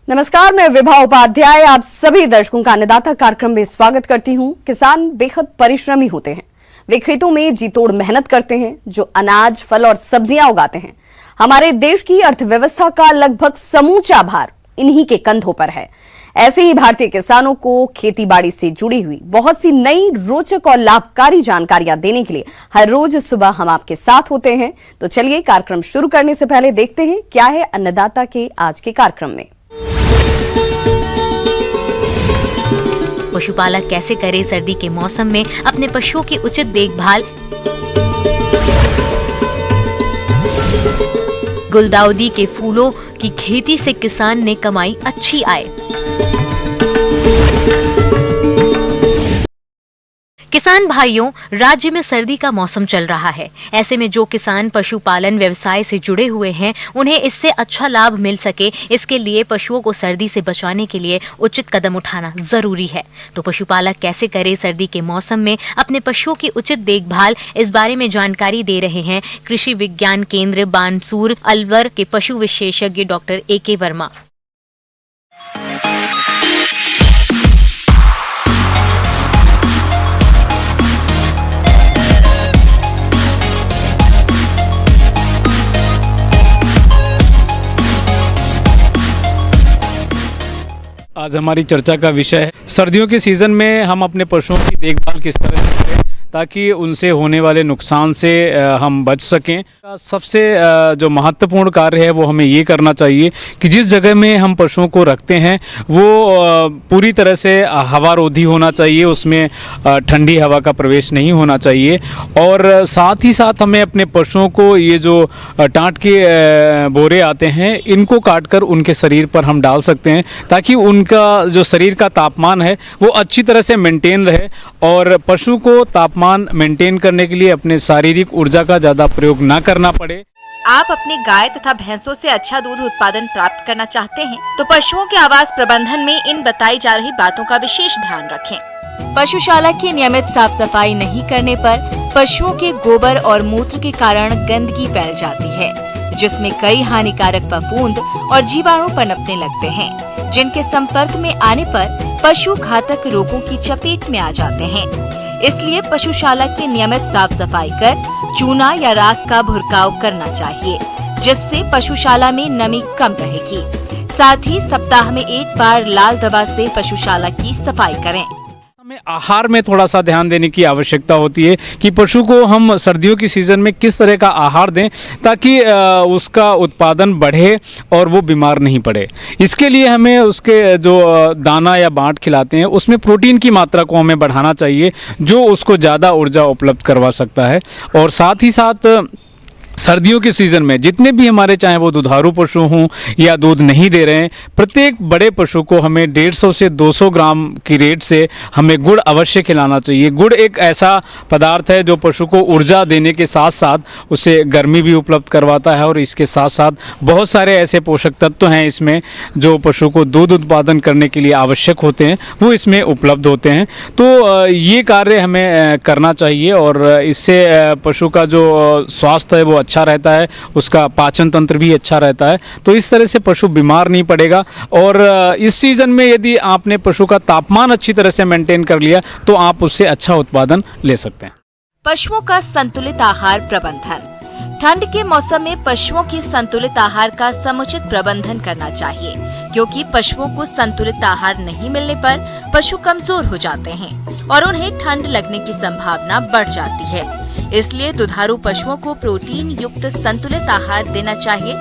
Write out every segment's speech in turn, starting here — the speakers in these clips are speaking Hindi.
नमस्कार, मैं विभा उपाध्याय आप सभी दर्शकों का अन्नदाता कार्यक्रम में स्वागत करती हूं। किसान बेहद परिश्रमी होते हैं। वे खेतों में जी तोड़ मेहनत करते हैं, जो अनाज, फल और सब्जियां उगाते हैं। हमारे देश की अर्थव्यवस्था का लगभग समूचा भार इन्हीं के कंधों पर है। ऐसे ही भारतीय किसानों को खेती बाड़ी से जुड़ी हुई बहुत सी नई, रोचक और लाभकारी जानकारियां देने के लिए हर रोज सुबह हम आपके साथ होते हैं। तो चलिए, कार्यक्रम शुरू करने से पहले देखते हैं क्या है अन्नदाता के आज के कार्यक्रम में। पशुपालक कैसे करे सर्दी के मौसम में अपने पशुओं की उचित देखभाल। गुलदाउदी के फूलों की खेती से किसान ने कमाई अच्छी आय। किसान भाइयों, राज्य में सर्दी का मौसम चल रहा है। ऐसे में जो किसान पशुपालन व्यवसाय से जुड़े हुए हैं, उन्हें इससे अच्छा लाभ मिल सके, इसके लिए पशुओं को सर्दी से बचाने के लिए उचित कदम उठाना जरूरी है। तो पशुपालक कैसे करे सर्दी के मौसम में अपने पशुओं की उचित देखभाल, इस बारे में जानकारी दे रहे हैं कृषि विज्ञान केंद्र बानसूर अलवर के पशु विशेषज्ञ डॉक्टर AK वर्मा। आज हमारी चर्चा का विषय है सर्दियों के सीज़न में हम अपने पशुओं की देखभाल किस तरह से करें ताकि उनसे होने वाले नुकसान से हम बच सकें। सबसे जो महत्वपूर्ण कार्य है वो हमें ये करना चाहिए कि जिस जगह में हम पशुओं को रखते हैं वो पूरी तरह से हवारोधी होना चाहिए, उसमें ठंडी हवा का प्रवेश नहीं होना चाहिए। और साथ ही साथ हमें अपने पशुओं को ये जो टाँट के बोरे आते हैं, इनको काटकर उनके शरीर पर हम डाल सकते हैं ताकि उनका जो शरीर का तापमान है वो अच्छी तरह से मेंटेन रहे और पशु को तापमान मेंटेन करने के लिए अपने शारीरिक ऊर्जा का ज़्यादा प्रयोग ना करना पड़े। आप अपनी गाय तथा भैंसों से अच्छा दूध उत्पादन प्राप्त करना चाहते हैं तो पशुओं के आवास प्रबंधन में इन बताई जा रही बातों का विशेष ध्यान रखें। पशुशाला की नियमित साफ सफाई नहीं करने पर पशुओं के गोबर और मूत्र के कारण गंदगी फैल जाती है, जिसमें कई हानिकारक फफूंद और जीवाणु पनपने लगते हैं, जिनके संपर्क में आने पर पशु घातक रोगों की चपेट में आ जाते हैं। इसलिए पशुशाला की नियमित साफ सफाई कर चूना या राख का भुरकाव करना चाहिए, जिससे पशुशाला में नमी कम रहेगी। साथ ही सप्ताह में एक बार लाल दवा से पशुशाला की सफाई करें। हमें आहार में थोड़ा सा ध्यान देने की आवश्यकता होती है कि पशु को हम सर्दियों की सीज़न में किस तरह का आहार दें ताकि उसका उत्पादन बढ़े और वो बीमार नहीं पड़े। इसके लिए हमें उसके जो दाना या बाँट खिलाते हैं उसमें प्रोटीन की मात्रा को हमें बढ़ाना चाहिए, जो उसको ज़्यादा ऊर्जा उपलब्ध करवा सकता है। और साथ ही साथ सर्दियों के सीज़न में जितने भी हमारे, चाहे वो दुधारू पशु हों या दूध नहीं दे रहे हैं, प्रत्येक बड़े पशु को हमें 150 से 200 ग्राम की रेट से हमें गुड़ अवश्य खिलाना चाहिए। गुड़ एक ऐसा पदार्थ है जो पशु को ऊर्जा देने के साथ साथ उसे गर्मी भी उपलब्ध करवाता है और इसके साथ साथ बहुत सारे ऐसे पोषक तत्व हैं इसमें जो पशु को दूध उत्पादन करने के लिए आवश्यक होते हैं, वो इसमें उपलब्ध होते हैं। तो ये कार्य हमें करना चाहिए और इससे पशु का जो स्वास्थ्य है वो अच्छा रहता है, उसका पाचन तंत्र भी अच्छा रहता है। तो इस तरह से पशु बीमार नहीं पड़ेगा। और इस सीजन में यदि आपने पशु का तापमान अच्छी तरह से मेंटेन कर लिया तो आप उससे अच्छा उत्पादन ले सकते हैं। पशुओं का संतुलित आहार प्रबंधन। ठंड के मौसम में पशुओं की संतुलित आहार का समुचित प्रबंधन करना चाहिए, क्योंकि पशुओं को संतुलित आहार नहीं मिलने पर पशु कमजोर हो जाते हैं और उन्हें ठंड लगने की संभावना बढ़ जाती है। इसलिए दुधारू पशुओं को प्रोटीन युक्त संतुलित आहार देना चाहिए,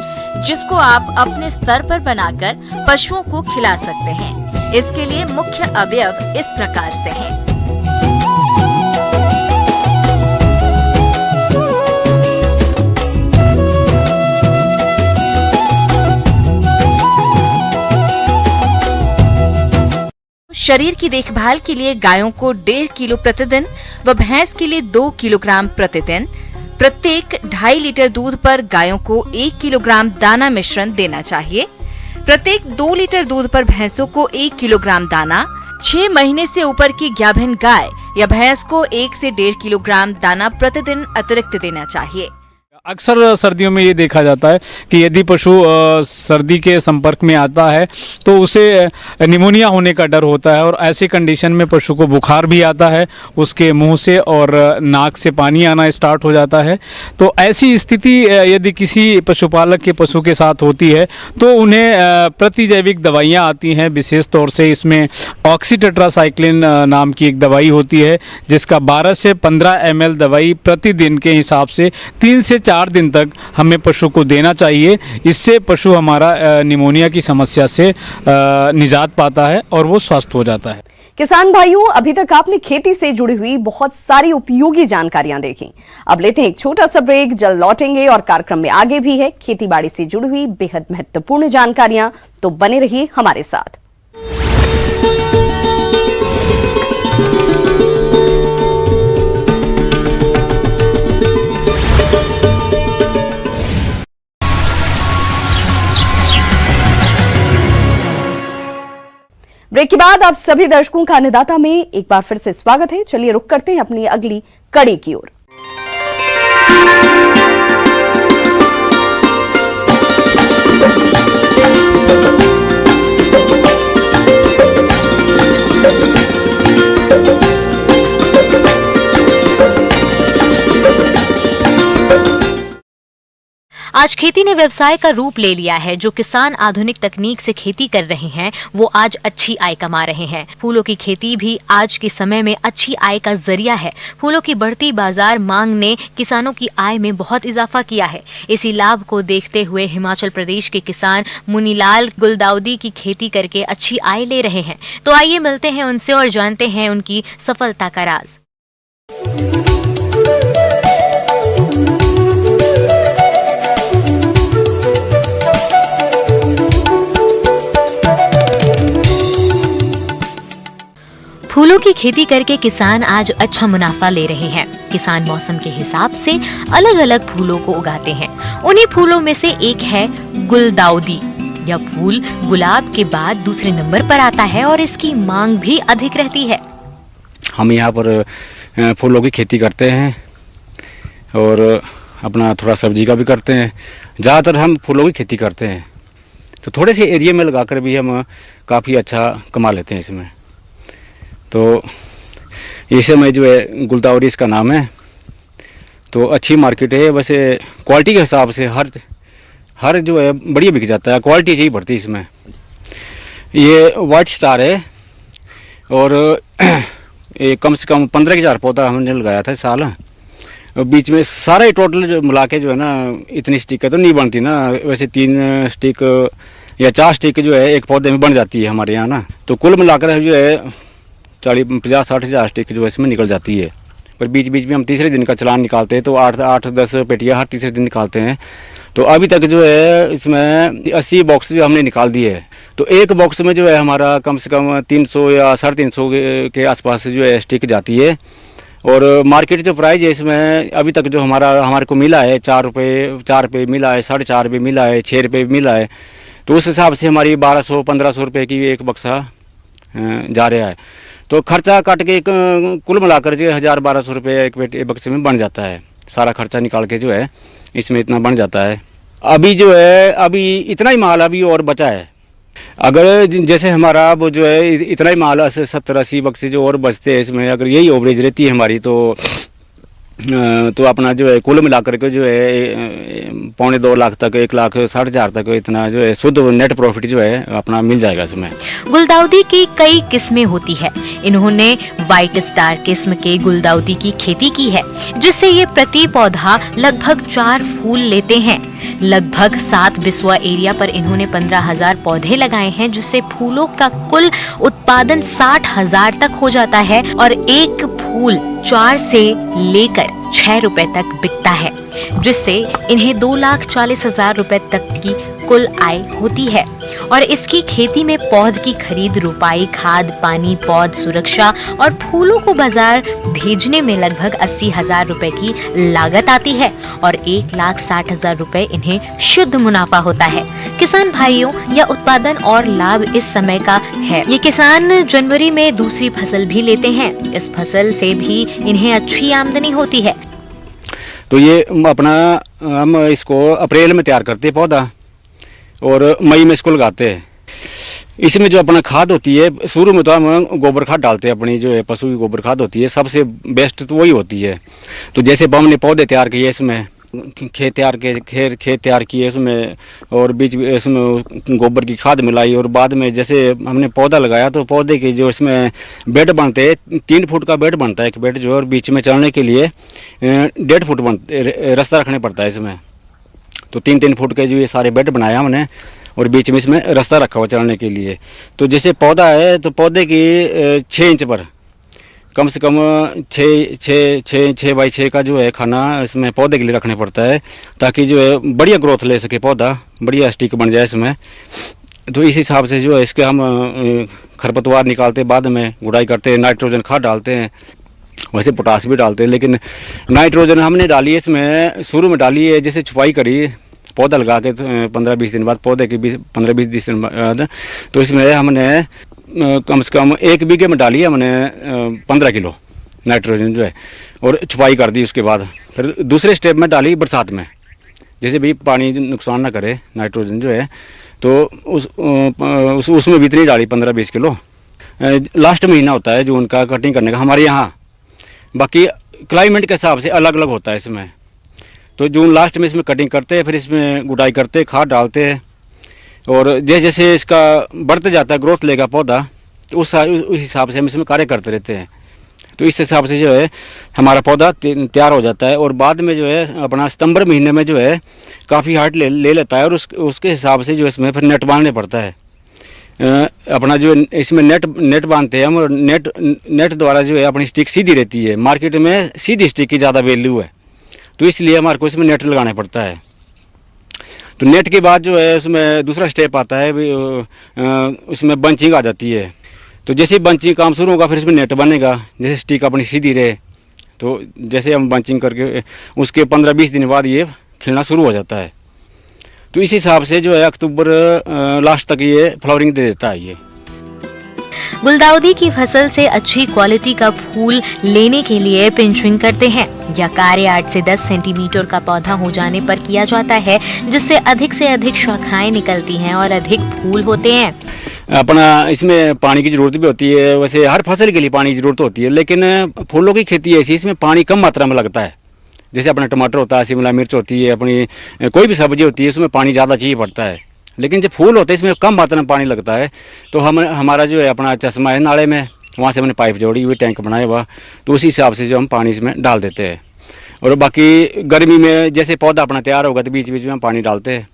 जिसको आप अपने स्तर पर बनाकर पशुओं को खिला सकते हैं। इसके लिए मुख्य अवयव इस प्रकार से हैं। शरीर की देखभाल के लिए गायों को 1.5 किलो प्रतिदिन व भैंस के लिए 2 किलोग्राम प्रतिदिन, प्रत्येक 2.5 लीटर दूध पर गायों को 1 किलोग्राम दाना मिश्रण देना चाहिए। प्रत्येक 2 लीटर दूध पर भैंसों को 1 किलोग्राम दाना, 6 महीने से ऊपर की गाभिन गाय या भैंस को 1 से 1.5 किलोग्राम दाना प्रतिदिन अतिरिक्त देना चाहिए। अक्सर सर्दियों में ये देखा जाता है कि यदि पशु सर्दी के संपर्क में आता है तो उसे निमोनिया होने का डर होता है और ऐसी कंडीशन में पशु को बुखार भी आता है, उसके मुंह से और नाक से पानी आना स्टार्ट हो जाता है। तो ऐसी स्थिति यदि किसी पशुपालक के पशु के साथ होती है तो उन्हें प्रतिजैविक दवाइयाँ आती हैं। विशेष तौर से इसमें ऑक्सीटेट्रासाइक्लिन नाम की एक दवाई होती है जिसका 12 से 15 ml दवाई प्रतिदिन के हिसाब से 3 से 4 दिन तक हमें पशु को देना चाहिए। इससे पशु हमारा निमोनिया की समस्या से निजात पाता है और वो स्वस्थ हो जाता है। किसान भाइयों, अभी तक आपने खेती से जुड़ी हुई बहुत सारी उपयोगी जानकारियां देखी। अब लेते हैं एक छोटा सा ब्रेक, जल्द लौटेंगे और कार्यक्रम में आगे भी है खेती बाड़ी से जुड़ी हुई बेहद महत्वपूर्ण जानकारियां, तो बने रहिए हमारे साथ। ब्रेक के बाद आप सभी दर्शकों का अन्नदाता में एक बार फिर से स्वागत है। चलिए रुक करते हैं अपनी अगली कड़ी की ओर। आज खेती ने व्यवसाय का रूप ले लिया है। जो किसान आधुनिक तकनीक से खेती कर रहे हैं वो आज अच्छी आय कमा रहे हैं। फूलों की खेती भी आज के समय में अच्छी आय का जरिया है। फूलों की बढ़ती बाजार मांग ने किसानों की आय में बहुत इजाफा किया है। इसी लाभ को देखते हुए हिमाचल प्रदेश के किसान मुनीलाल गुलदाउदी की खेती करके अच्छी आय ले रहे हैं। तो आइए मिलते हैं उनसे और जानते हैं उनकी सफलता का राज। फूलों की खेती करके किसान आज अच्छा मुनाफा ले रहे हैं। किसान मौसम के हिसाब से अलग अलग फूलों को उगाते हैं। उन्हीं फूलों में से एक है गुलदाउदी। यह फूल गुलाब के बाद दूसरे नंबर पर आता है और इसकी मांग भी अधिक रहती है। हम यहाँ पर फूलों की खेती करते हैं और अपना थोड़ा सब्जी का भी करते हैं। ज़्यादातर हम फूलों की खेती करते हैं, तो थोड़े से एरिया में लगाकर भी हम काफ़ी अच्छा कमा लेते हैं इसमें। तो इस समय जो है गुलदाउदी इसका नाम है, तो अच्छी मार्केट है। वैसे क्वालिटी के हिसाब से हर जो है बढ़िया बिक जाता है, क्वालिटी ही बढ़ती है इसमें। ये वाइट स्टार है और ये कम से कम 15,000 पौधा हमने लगाया था इस साल। और बीच में सारा ही टोटल जो मिला के जो है ना इतनी स्टिक तो नहीं बनती ना, वैसे 3 स्टिक या 4 स्टिक जो है एक पौधे में बन जाती है हमारे यहाँ ना। तो कुल मिलाकर जो है 50-60 हज़ार स्टिक जो है इसमें निकल जाती है। पर बीच बीच में हम तीसरे दिन का चलान निकालते हैं, तो 8-10 पेटियाँ हर तीसरे दिन निकालते हैं। तो अभी तक जो है इसमें 80 बॉक्स जो हमने निकाल दिए है। तो एक बॉक्स में जो है हमारा कम से कम 300 या 350 के आसपास जो है स्टिक जाती है। और मार्केट जो प्राइस है इसमें अभी तक जो हमारे को मिला है 4 रुपये मिला है, 4.5 रुपये मिला है, 6 रुपये मिला है। तो उस हिसाब से हमारी 1200-1500 रुपये की एक बक्सा जा रहा है। तो खर्चा काट के कुल मिलाकर जो 1000-1200 रुपये एक बक्से में बन जाता है। सारा खर्चा निकाल के जो है इसमें इतना बन जाता है। अभी जो है अभी इतना ही माल अभी और बचा है। अगर जैसे हमारा वो जो है इतना ही माल 70-80 बक्से जो और बचते हैं इसमें, अगर यही ओवरेज रहती है हमारी तो अपना जो है कुल मिलाकर के जो है 2.25 लाख तक 1,60,000 तक इतना जो है शुद्ध नेट प्रॉफिट जो है अपना मिल जाएगा इसमें। गुलदाउदी की कई किस्में होती है। इन्होंने वाइट स्टार किस्म के गुलदाउदी की खेती की है, जिससे ये प्रति पौधा लगभग 4 फूल लेते हैं। लगभग 7 बिस्वा एरिया पर इन्होंने 15,000 पौधे लगाए हैं, जिससे फूलों का कुल उत्पादन 60,000 तक हो जाता है और एक फूल 4 से लेकर 6 रुपए तक बिकता है, जिससे इन्हें 2,40,000 रुपए तक की कुल आय होती है। और इसकी खेती में पौध की खरीद, रुपाई, खाद, पानी, पौध सुरक्षा और फूलों को बाजार भेजने में लगभग 80,000 रुपए की लागत आती है और 1,60,000 रुपए इन्हें शुद्ध मुनाफा होता है। किसान भाइयों, यह उत्पादन और लाभ इस समय का है। ये किसान जनवरी में दूसरी फसल भी लेते हैं। इस फसल से भी इन्हें अच्छी आमदनी होती है। तो ये अपना हम इसको अप्रैल में तैयार करते हैं पौधा और मई में इसको लगाते हैं। इसमें जो अपना खाद होती है, शुरू में तो हम गोबर खाद डालते हैं, अपनी जो है पशु की गोबर खाद होती है, सबसे बेस्ट तो वही होती है। तो जैसे हमने पौधे तैयार किए, इसमें खेत तैयार किए उसमें, और बीच में इसमें गोबर की खाद मिलाई, और बाद में जैसे हमने पौधा लगाया तो पौधे के जो इसमें बेड बनते हैं, 3 फुट का बेड बनता है एक बेड जो है, और बीच में चढ़ने के लिए 1.5 फुट रास्ता रखने पड़ता है इसमें। तो 3-3 फुट के जो ये सारे बेड बनाया हमने, और बीच में इसमें रास्ता रखा हुआ चढ़ने के लिए। तो जैसे पौधा है तो पौधे की 6 इंच पर कम से कम 6 बाई 6 का जो है खाना इसमें पौधे के लिए रखने पड़ता है, ताकि जो है बढ़िया ग्रोथ ले सके पौधा, बढ़िया स्टिक बन जाए इसमें। तो इस हिसाब से जो है इसके हम खरपतवार निकालते, बाद में गुड़ाई करते, नाइट्रोजन खाद डालते हैं, वैसे पोटास भी डालते हैं। लेकिन नाइट्रोजन हमने डाली है इसमें, शुरू में डाली है, जैसे छुपाई करी पौधा लगा के 15-20 दिन बाद, पौधे के 15-20 दिन बाद, तो इसमें हमने कम से कम 1 बीघे में डाली है हमने 15 किलो नाइट्रोजन जो है, और छुपाई कर दी। उसके बाद फिर दूसरे स्टेप में डाली बरसात में, जैसे भी पानी नुकसान ना करे नाइट्रोजन जो है, तो उसमें भी इतनी डाली 15-20 किलो। लास्ट महीना होता है जून का कटिंग करने का हमारे यहाँ, बाकी क्लाइमेट के हिसाब से अलग अलग होता है इसमें। तो जून लास्ट में इसमें कटिंग करते हैं, फिर इसमें गुड़ाई करते हैं, खाद डालते हैं, और जैसे जैसे इसका बढ़ते जाता है, ग्रोथ लेगा पौधा, तो उस हिसाब से हम इसमें कार्य करते रहते हैं। तो इस हिसाब से जो है हमारा पौधा तैयार हो जाता है, और बाद में जो है अपना सितंबर महीने में जो है काफ़ी हाइट ले लेता है, और उसके हिसाब से जो इसमें फिर नेट बांधने पड़ता है। अपना जो इसमें नेट बांधते हैं हम, और नेट द्वारा जो है अपनी स्टिक सीधी रहती है। मार्केट में सीधी स्टिक की ज़्यादा वैल्यू है, तो इसलिए हमारे को इसमें नेट लगाना पड़ता है। तो नेट के बाद जो है उसमें दूसरा स्टेप आता है, उसमें बंचिंग आ जाती है। तो जैसे बंचिंग काम शुरू होगा, फिर इसमें नेट बनेगा, जैसे स्टिक अपनी सीधी रहे। तो जैसे हम बंचिंग करके उसके 15-20 दिन बाद ये खिलना शुरू हो जाता है। तो इस हिसाब से जो है अक्टूबर लास्ट तक ये फ्लावरिंग दे देता है। ये गुलदाउदी की फसल से अच्छी क्वालिटी का फूल लेने के लिए पिंचिंग करते हैं। यह कार्य 8 से 10 सेंटीमीटर का पौधा हो जाने पर किया जाता है, जिससे अधिक से अधिक शाखाएं निकलती हैं और अधिक फूल होते हैं। अपना इसमें पानी की ज़रूरत भी होती है, वैसे हर फसल के लिए पानी की ज़रूरत होती है, लेकिन फूलों की खेती ऐसी इसमें पानी कम मात्रा में लगता है। जैसे अपना टमाटर होता है, शिमला मिर्च होती है, अपनी कोई भी सब्जी होती है, उसमें पानी ज़्यादा चाहिए पड़ता है। लेकिन जब फूल होते हैं इसमें कम मात्रा में पानी लगता है। तो हमारा जो है अपना चश्मा है नाले में, वहाँ से हमने पाइप जोड़ी हुई, टैंक बनाया हुआ, तो उसी हिसाब से जो हम पानी इसमें डाल देते हैं। और बाकी गर्मी में जैसे पौधा अपना तैयार होगा तो बीच बीच में हम पानी डालते हैं,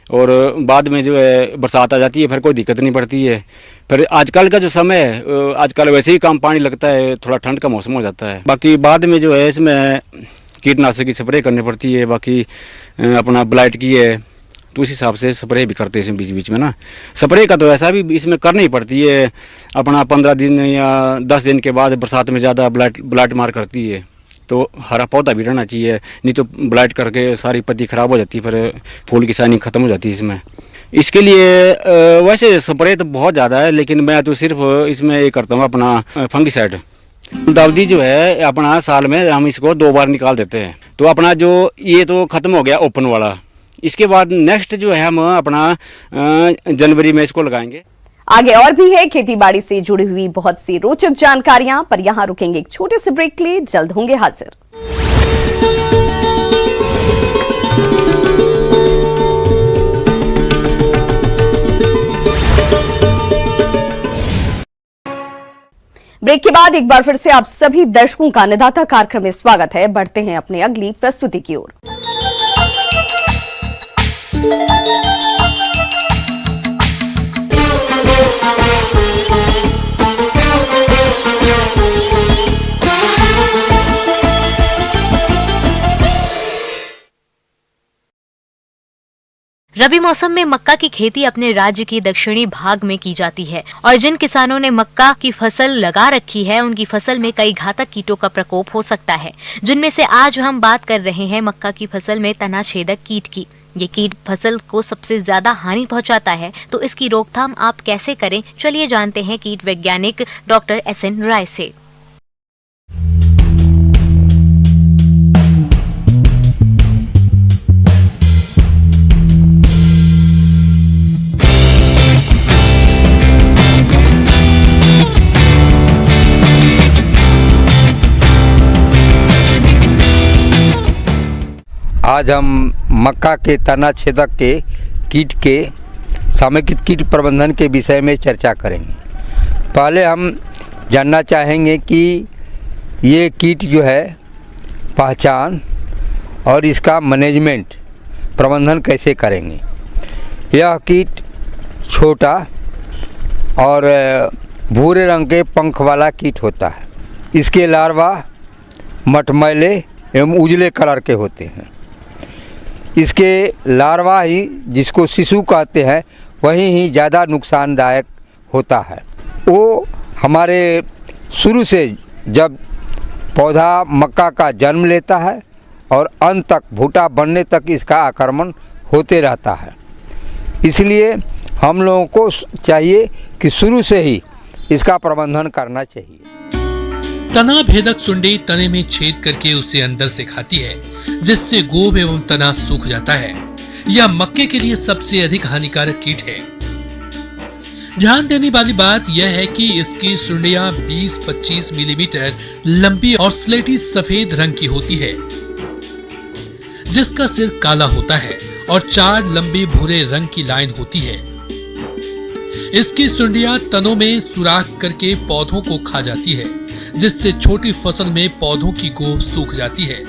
और बाद में जो है बरसात आ जाती है, फिर कोई दिक्कत नहीं पड़ती है। फिर आजकल का जो समय है, आजकल वैसे ही कम पानी लगता है, थोड़ा ठंड का मौसम हो जाता है। बाकी बाद में जो है इसमें कीटनाशक की स्प्रे करनी पड़ती है, बाकी अपना ब्लाइट की है, तो उस हिसाब से स्प्रे भी करते हैं इसमें बीच बीच में ना। स्प्रे का तो ऐसा भी इसमें करनी पड़ती है, अपना 15 दिन या 10 दिन के बाद बरसात में ज़्यादा ब्लाइट मार करती है, तो हरा पौधा भी रहना चाहिए, नहीं तो ब्लाइट करके सारी पत्ती खराब हो जाती है, फिर फूल की शाइनिंग खत्म हो जाती है इसमें। इसके लिए वैसे स्प्रे तो बहुत ज़्यादा है, लेकिन मैं तो सिर्फ इसमें ये करता हूँ अपना फंगिसाइड। गुलदाउदी जो है अपना साल में हम इसको 2 बार निकाल देते हैं। तो अपना जो ये तो ख़त्म हो गया ओपन वाला, इसके बाद नेक्स्ट जो है हम अपना जनवरी में इसको लगाएंगे। आगे और भी है खेती बाड़ी से जुड़ी हुई बहुत सी रोचक जानकारियां, पर यहां रुकेंगे एक छोटे से ब्रेक के लिए, जल्द होंगे हाजिर। ब्रेक के बाद एक बार फिर से आप सभी दर्शकों का अन्नदाता कार्यक्रम में स्वागत है। बढ़ते हैं अपनी अगली प्रस्तुति की ओर। रबी मौसम में मक्का की खेती अपने राज्य के दक्षिणी भाग में की जाती है, और जिन किसानों ने मक्का की फसल लगा रखी है उनकी फसल में कई घातक कीटों का प्रकोप हो सकता है, जिनमें से आज हम बात कर रहे हैं मक्का की फसल में तना छेदक कीट की। ये कीट फसल को सबसे ज्यादा हानि पहुंचाता है, तो इसकी रोकथाम आप कैसे करें, चलिए जानते हैं कीट वैज्ञानिक डॉक्टर SN राय से। आज हम मक्का के तना छेदक के कीट के समेकित कीट प्रबंधन के विषय में चर्चा करेंगे। पहले हम जानना चाहेंगे कि ये कीट जो है पहचान और इसका मैनेजमेंट प्रबंधन कैसे करेंगे। यह कीट छोटा और भूरे रंग के पंख वाला कीट होता है। इसके लार्वा मटमैले एवं उजले कलर के होते हैं। इसके लार्वा ही जिसको शिशु कहते हैं वही ही ज़्यादा नुकसानदायक होता है। वो हमारे शुरू से जब पौधा मक्का का जन्म लेता है और अंत तक भुट्टा बनने तक इसका आक्रमण होते रहता है। इसलिए हम लोगों को चाहिए कि शुरू से ही इसका प्रबंधन करना चाहिए। तना भेदक सुंडी तने में छेद करके उसे अंदर से खाती है, जिससे गोब एवं तना सूख जाता है। यह मक्के के लिए सबसे अधिक हानिकारक कीट है। ध्यान देने वाली बात यह है कि इसकी सुंडियां 20-25 मिलीमीटर लंबी और स्लेटी सफेद रंग की होती है, जिसका सिर काला होता है और 4 लंबी भूरे रंग की लाइन होती है। इसकी सुंडियां तनों में सुराख करके पौधों को खा जाती है, जिससे छोटी फसल में पौधों की गोब सूख जाती है।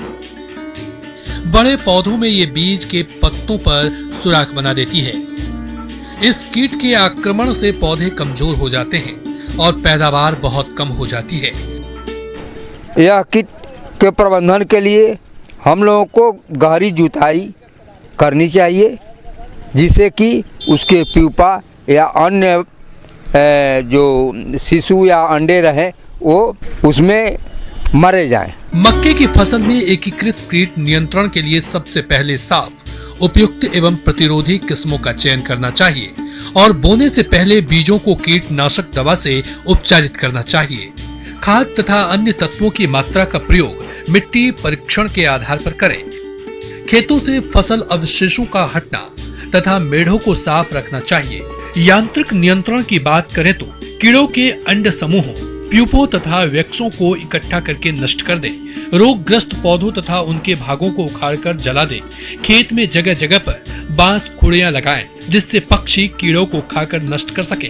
बड़े पौधों में ये बीज के पत्तों पर सुराख बना देती है। इस कीट के आक्रमण से पौधे कमजोर हो जाते हैं और पैदावार बहुत कम हो जाती है। यह कीट के प्रबंधन के लिए हम लोगों को गहरी जुताई करनी चाहिए, जिससे कि उसके प्यूपा या अन्य जो शिशु या अंडे रहें वो उसमें मरे जाएं। मक्के की फसल में एकीकृत कीट नियंत्रण के लिए सबसे पहले साफ, उपयुक्त एवं प्रतिरोधी किस्मों का चयन करना चाहिए और बोने से पहले बीजों को कीटनाशक दवा से उपचारित करना चाहिए। खाद तथा अन्य तत्वों की मात्रा का प्रयोग मिट्टी परीक्षण के आधार पर करें। खेतों से फसल अवशेषों का हटना तथा मेढ़ों को साफ रखना चाहिए। यांत्रिक नियंत्रण की बात करें तो कीड़ों के अंड समूहों, प्यूपों तथा वैक्सों को इकट्ठा करके नष्ट कर दें। रोगग्रस्त पौधों तथा उनके भागों को उखाड़कर जला दें। खेत में जगह जगह पर बांस खुड़ियां लगाएं, जिससे पक्षी कीड़ों को खाकर नष्ट कर सकें।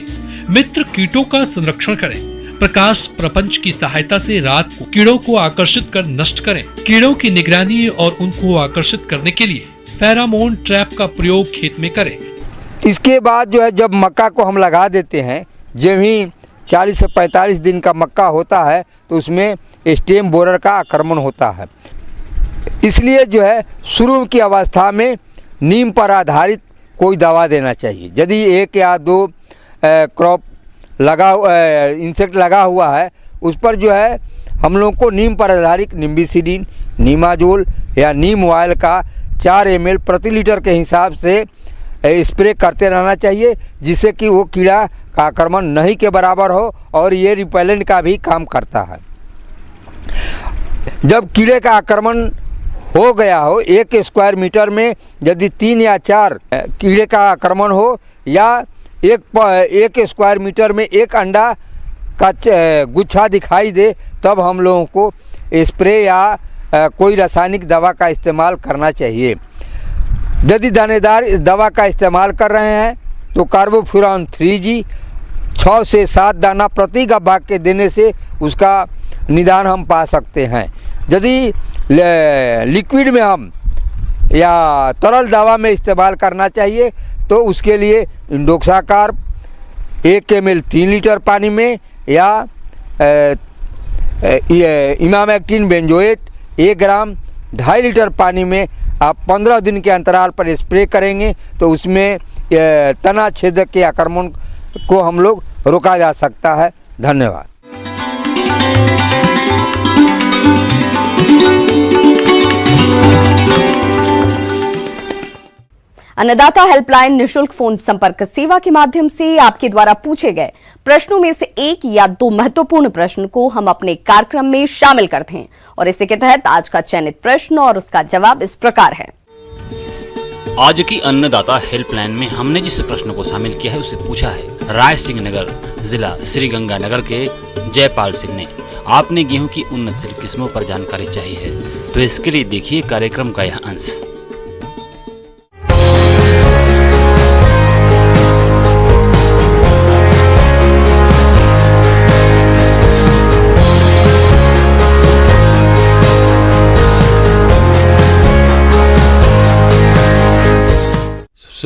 मित्र कीटों का संरक्षण करें। प्रकाश प्रपंच की सहायता से रात को कीड़ों को आकर्षित कर नष्ट करें। कीड़ों की निगरानी और उनको आकर्षित करने के लिए फेरामोन ट्रैप का प्रयोग खेत में करें। इसके बाद जो है जब मक्का को हम लगा देते हैं, जब ही 40 से 45 दिन का मक्का होता है तो उसमें स्टेम बोरर का आक्रमण होता है। इसलिए जो है शुरू की अवस्था में नीम पर आधारित कोई दवा देना चाहिए। यदि 1 या 2 क्रॉप इंसेक्ट लगा हुआ है, उस पर जो है हम लोग को नीम पर आधारित निम्बिसिडिन, नीमाजोल या नीम ऑयल का 4 ml प्रति लीटर के हिसाब से स्प्रे करते रहना चाहिए, जिससे कि वो कीड़ा का आक्रमण नहीं के बराबर हो और ये रिपेलेंट का भी काम करता है। जब कीड़े का आक्रमण हो गया हो, 1 स्क्वायर मीटर में यदि 3 या 4 कीड़े का आक्रमण हो या 1 स्क्वायर मीटर में 1 अंडा का गुच्छा दिखाई दे, तब हम लोगों को स्प्रे या कोई रासायनिक दवा का इस्तेमाल करना चाहिए। यदि दानेदार इस दवा का इस्तेमाल कर रहे हैं तो कार्बोफ्यूरॉन 3G 6 से 7 दाना प्रति गब्बा के देने से उसका निदान हम पा सकते हैं। यदि लिक्विड में हम या तरल दवा में इस्तेमाल करना चाहिए तो उसके लिए इंडोक्साकार्ब 1 ml 3 लीटर पानी में या इमामेक्टिन बेंजोएट 1 ग्राम 2.5 लीटर पानी में आप 15 दिन के अंतराल पर स्प्रे करेंगे तो उसमें तना छेदक के आक्रमण को हम लोग रोका जा सकता है। धन्यवाद। अन्नदाता हेल्पलाइन निशुल्क फोन संपर्क सेवा के माध्यम से आपके द्वारा पूछे गए प्रश्नों में से 1 या 2 महत्वपूर्ण प्रश्न को हम अपने कार्यक्रम में शामिल करते हैं और इसी के तहत आज का चयनित प्रश्न और उसका जवाब इस प्रकार है। आज की अन्नदाता हेल्पलाइन में हमने जिस प्रश्न को शामिल किया है उसे पूछा है राय सिंह नगर जिला श्रीगंगानगर के जयपाल सिंह ने। आपने गेहूं की उन्नतशील किस्मों पर जानकारी चाहिए है तो इसके लिए देखिए कार्यक्रम का यह अंश।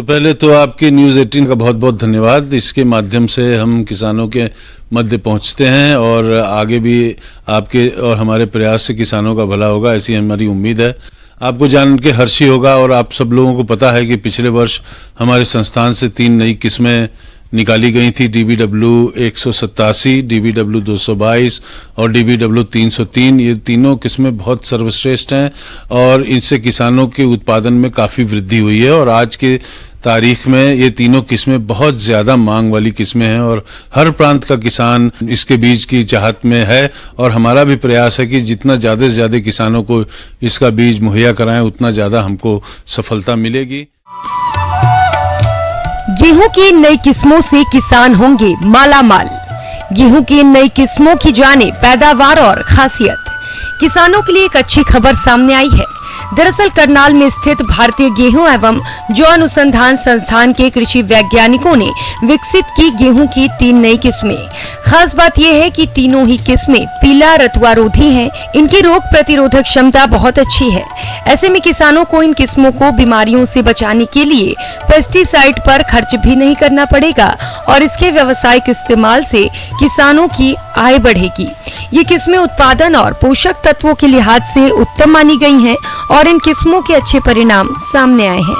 सबसे पहले तो आपके न्यूज़ 18 का बहुत बहुत धन्यवाद। इसके माध्यम से हम किसानों के मध्य पहुंचते हैं और आगे भी आपके और हमारे प्रयास से किसानों का भला होगा, ऐसी हमारी उम्मीद है। आपको जान के हर्षी होगा और आप सब लोगों को पता है कि पिछले वर्ष हमारे संस्थान से 3 नई किस्में निकाली गई थी, DBW 187, DBW 222 और DBW 303। ये तीनों किस्में बहुत सर्वश्रेष्ठ हैं और इनसे किसानों के उत्पादन में काफ़ी वृद्धि हुई है और आज के तारीख में ये तीनों किस्में बहुत ज़्यादा मांग वाली किस्में हैं और हर प्रांत का किसान इसके बीज की चाहत में है और हमारा भी प्रयास है कि जितना ज़्यादा से ज़्यादा किसानों को इसका बीज मुहैया कराएं उतना ज़्यादा हमको सफलता मिलेगी। गेहूं की नई किस्मों से किसान होंगे मालामाल। गेहूं की नई किस्मों की जाने पैदावार और खासियत। किसानों के लिए एक अच्छी खबर सामने आई है। दरअसल करनाल में स्थित भारतीय गेहूं एवं जौ अनुसंधान संस्थान के कृषि वैज्ञानिकों ने विकसित की गेहूं की 3 नई किस्में। खास बात यह है कि तीनों ही किस्में पीला रतुआ रोधी हैं। इनकी रोग प्रतिरोधक क्षमता बहुत अच्छी है। ऐसे में किसानों को इन किस्मों को बीमारियों से बचाने के लिए पेस्टिसाइड पर खर्च भी नहीं करना पड़ेगा और इसके व्यावसायिक इस्तेमाल से किसानों की आय बढ़ेगी। ये किस्में उत्पादन और पोषक तत्वों के लिहाज से उत्तम मानी गई हैं और इन किस्मों के अच्छे परिणाम सामने आए हैं।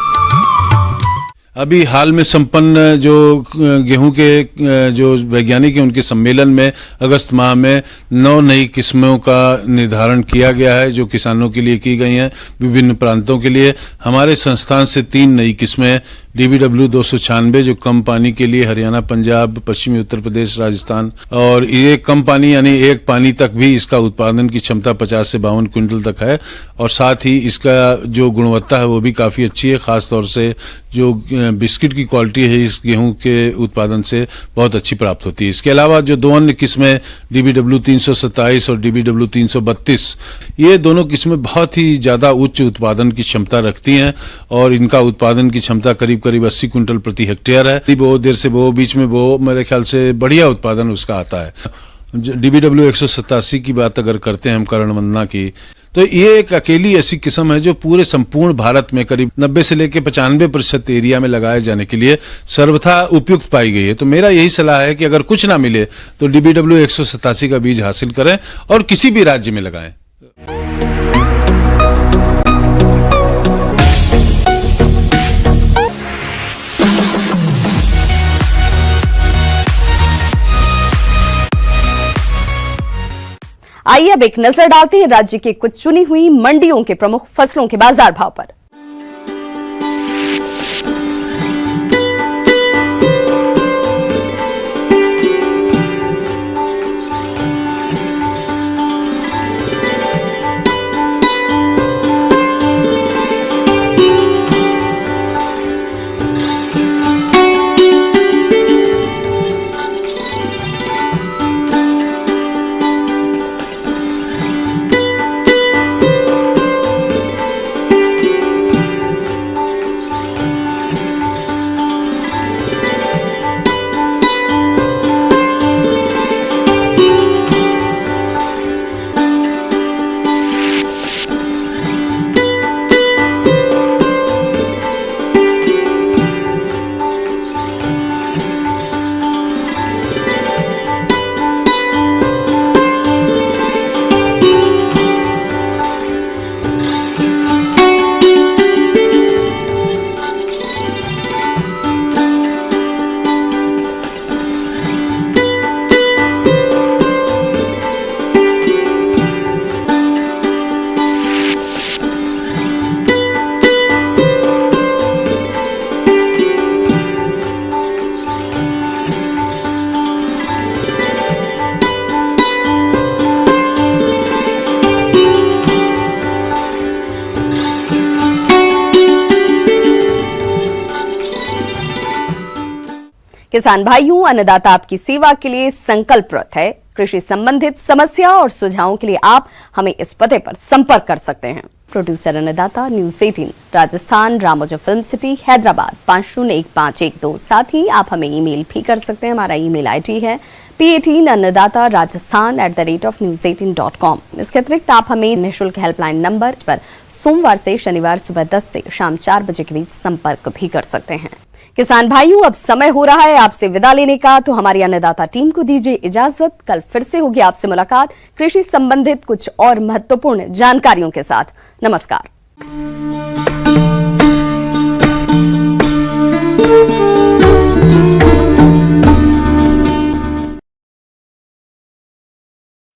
अभी हाल में संपन्न जो गेहूं के जो वैज्ञानिक हैं उनके सम्मेलन में अगस्त माह में 9 नई किस्मों का निर्धारण किया गया है जो किसानों के लिए की गई हैं विभिन्न प्रांतों के लिए। हमारे संस्थान से 3 नई किस्में DBW 296 जो कम पानी के लिए हरियाणा, पंजाब, पश्चिमी उत्तर प्रदेश, राजस्थान, और ये कम पानी यानी 1 पानी तक भी इसका उत्पादन की क्षमता 50 से 52 क्विंटल तक है और साथ ही इसका जो गुणवत्ता है वो भी काफ़ी अच्छी है। खास तौर से जो बिस्किट की क्वालिटी है इस गेहूं के उत्पादन से बहुत अच्छी प्राप्त होती है। इसके अलावा जो 2 अन्य किस्में DBW 327 और DBW 332 ये दोनों किस्में बहुत ही ज़्यादा उच्च उत्पादन की क्षमता रखती हैं और इनका उत्पादन की क्षमता करीब 80 क्विंटल प्रति हेक्टेयर है। बहुत देर से वो बीच में वो मेरे ख्याल से बढ़िया उत्पादन उसका आता है। DBW 187 की बात अगर करते हैं हम करण वंदना की, तो ये एक अकेली ऐसी किस्म है जो पूरे संपूर्ण भारत में करीब 90 से लेकर 95% एरिया में लगाए जाने के लिए सर्वथा उपयुक्त पाई गई है। तो मेरा यही सलाह है कि अगर कुछ ना मिले तो DBW 187 का बीज हासिल करें और किसी भी राज्य में लगाएं। आइए अब एक नजर डालते हैं राज्य के कुछ चुनी हुई मंडियों के प्रमुख फसलों के बाजार भाव पर। किसान भाइयों, अन्नदाता आपकी सेवा के लिए संकल्परत है। कृषि संबंधित समस्या और सुझावों के लिए आप हमें इस पते पर संपर्क कर सकते हैं। प्रोड्यूसर अन्नदाता, news 18, Rajasthan, Ramoji film city, Hyderabad 501512। साथ ही आप हमें ईमेल भी कर सकते हैं। हमारा ईमेल आईडी है P18 अन्नदाता राजस्थान @news18.com। इसके अतिरिक्त आप हमें निःशुल्क हेल्पलाइन नंबर पर सोमवार से शनिवार सुबह 10 से शाम 4 बजे के बीच संपर्क भी कर सकते हैं। किसान भाइयों, अब समय हो रहा है आपसे विदा लेने का, तो हमारी अन्नदाता टीम को दीजिए इजाजत। कल फिर से होगी आपसे मुलाकात कृषि संबंधित कुछ और महत्वपूर्ण जानकारियों के साथ। नमस्कार।